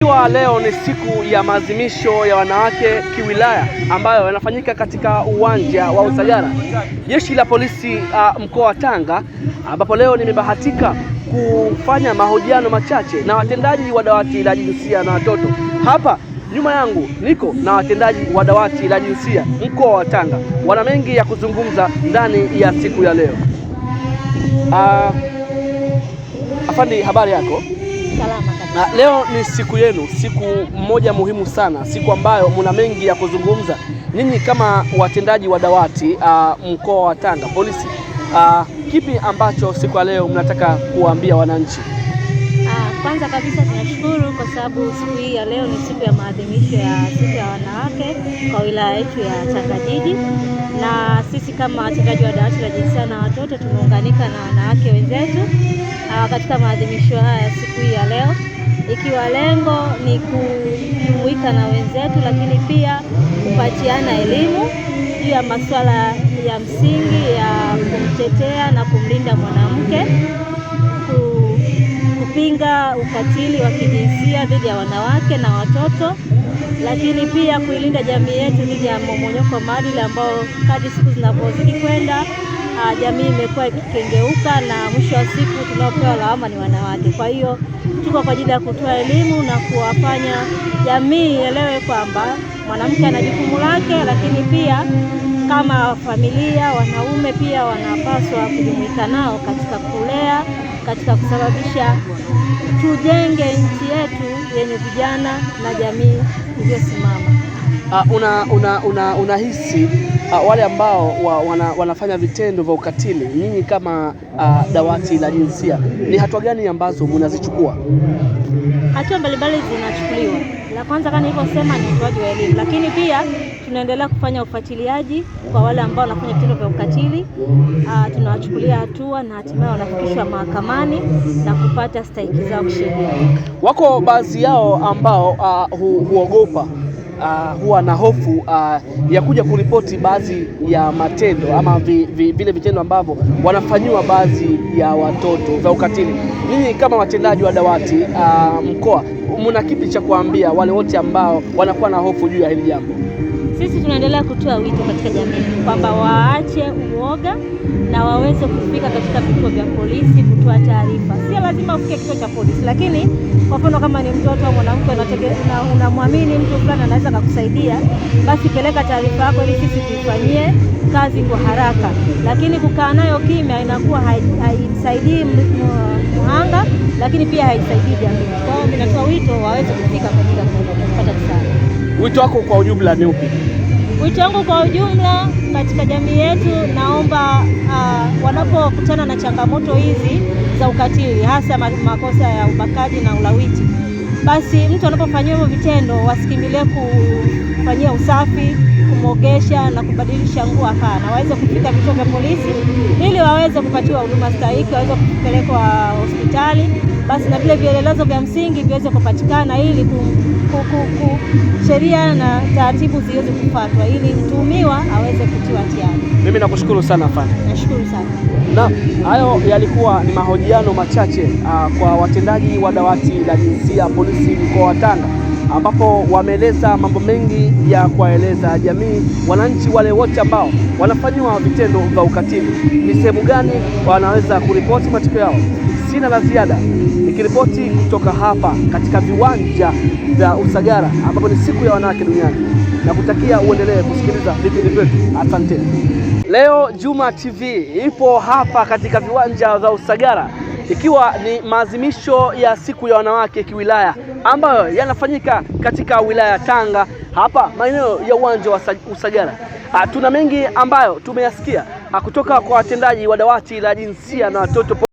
Leo ni siku ya maadhimisho ya wanawake kiwilaya ambayo yanafanyika katika uwanja wa Usagara. Jeshi la polisi mkoa wa Tanga, ambapo leo nimebahatika kufanya mahojiano machache na watendaji wa dawati la jinsia na watoto. Hapa nyuma yangu niko na watendaji wa dawati la jinsia mkoa wa Tanga. Wana mengi ya kuzungumza ndani ya siku ya leo. Afandi, habari yako? Salama. Na leo ni siku yenu, siku moja muhimu sana, siku ambayo muna mengi ya kuzungumza. Ninyi kama watendaji wa dawati mkoa wa Tanga polisi, kipi ambacho siku ya leo mnataka kuambia wananchi? Kwanza kabisa tunashukuru kwa sababu siku hii ya leo ni siku ya maadhimisho ya siku ya wanawake kwa wilaya yetu ya Tanga jiji, na sisi kama watendaji wa dawati la jinsia na watoto tumeunganika na wanawake wenzetu katika maadhimisho haya ya siku hii ya leo, ikiwa lengo ni kujumuika na wenzetu, lakini pia kupatiana elimu juu ya masuala ya msingi ya kumtetea na kumlinda mwanamke, kupinga ukatili wa kijinsia dhidi ya wanawake na watoto, lakini pia kuilinda jamii yetu dhidi ya mmomonyoko wa maadili ambao kadri siku zinapozidi kwenda jamii imekuwa ikikengeuka na mwisho wa siku tunaopewa lawama ni wanawake. Kwa hiyo tuko kwa ajili ya kutoa elimu na kuwafanya jamii ielewe kwamba mwanamke ana jukumu lake, lakini pia kama familia wanaume pia wanapaswa kujumuika nao katika kulea, katika kusababisha tujenge nchi yetu yenye vijana na jamii iliyosimama. Unahisi wale ambao wanafanya vitendo vya ukatili, nyinyi kama dawati la jinsia, ni hatua gani ambazo mnazichukua? Hatua mbalimbali zinachukuliwa. La kwanza kama nilivyosema ni utoaji wa elimu, lakini pia tunaendelea kufanya ufuatiliaji kwa wale ambao wanafanya vitendo vya ukatili. Tunawachukulia hatua na hatimaye wanafikishwa mahakamani na kupata stahiki zao kisheria. Wako baadhi yao ambao huogopa huwa na hofu ya kuja kuripoti baadhi ya matendo ama vile vitendo ambavyo wanafanyiwa baadhi ya watoto vya ukatili. Ninyi kama watendaji wa dawati mkoa, mna kipi cha kuambia wale wote ambao wanakuwa na hofu juu ya hili jambo? Sisi tunaendelea kutoa wito katika jamii kwamba waache uoga na waweze kufika katika vituo vya polisi kutoa taarifa. Sio lazima ufike kituo cha polisi, lakini kwa mfano kama ni mtoto au mwanamke na unamwamini mtu fulani anaweza kukusaidia, basi peleka taarifa yako ili sisi tuifanyie kazi kwa haraka. Lakini kukaa nayo kimya inakuwa haisaidii mhanga, lakini pia haisaidii jamii. Kwa hiyo ninatoa wito waweze kufika kwa ajili ya kupata msaada. Wito wako kwa ujumla ni upi? Wito wangu kwa ujumla katika jamii yetu, naomba wanapokutana na changamoto hizi za ukatili, hasa makosa ya ubakaji na ulawiti, basi mtu anapofanyiwa hivyo vitendo wasikimbilie kufanyia usafi, kumogesha na kubadilisha nguo. Hapana, waweze kufika vituo vya polisi ili waweze kupatiwa huduma stahiki, waweze kupelekwa hospitali, basi na vile vielelezo vya msingi viweze kupatikana ili sheria na taratibu ziweze kufuatwa ili mtuhumiwa aweze kutiwa hatiani. Mimi nakushukuru sana afande. Nashukuru sana. Na hayo yalikuwa ni mahojiano machache kwa watendaji wa dawati la jinsia polisi mkoa wa Tanga, ambapo wameeleza mambo mengi ya kuwaeleza jamii, wananchi wale wote ambao wanafanyiwa vitendo vya ukatili, ni sehemu gani wanaweza kuripoti matukio yao. Sina la ziada, nikiripoti kutoka hapa katika viwanja vya Usagara ambapo ni siku ya wanawake duniani, na kutakia uendelee kusikiliza vipindi vyetu. Asante. Leo Juma TV ipo hapa katika viwanja vya Usagara, ikiwa ni maadhimisho ya siku ya wanawake kiwilaya ambayo yanafanyika katika wilaya ya Tanga, hapa maeneo ya uwanja wa Usagara. Tuna mengi ambayo tumeyasikia kutoka kwa watendaji wa dawati la jinsia na watoto.